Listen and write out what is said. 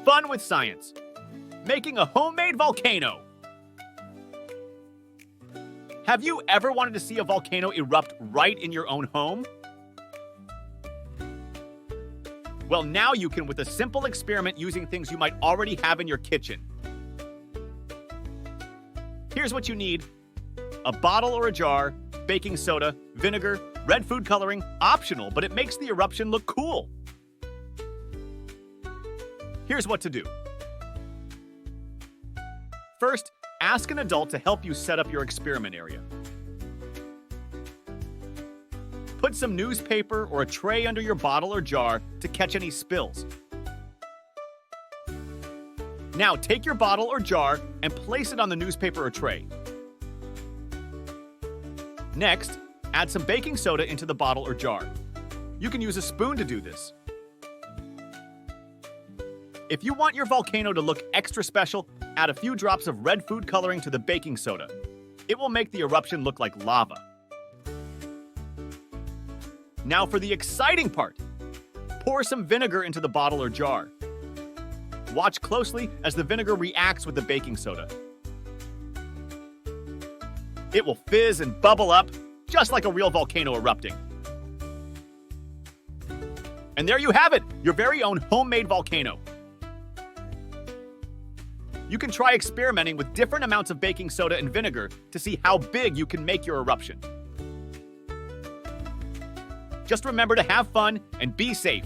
fun with science. Making a homemade volcano. Have you ever wanted to see a volcano erupt right in your own home? Well, now you can with a simple experiment using things you might already have in your kitchen. Here's what you need: a bottle or a jar, baking soda, vinegar, red food coloring, optional, but it makes the eruption look cool. Here's what to do. First, ask an adult to help you set up your experiment area. Put some newspaper or a tray under your bottle or jar to catch any spills. Now take your bottle or jar and place it on the newspaper or tray. Next, add some baking soda into the bottle or jar. You can use a spoon to do this. If you want your volcano to look extra special, add a few drops of red food coloring to the baking soda. It will make the eruption look like lava. Now for the exciting part. Pour some vinegar into the bottle or jar. Watch closely as the vinegar reacts with the baking soda. It will fizz and bubble up, just like a real volcano erupting. And there you have it, your very own homemade volcano. You can try experimenting with different amounts of baking soda and vinegar to see how big you can make your eruption. Just remember to have fun and be safe.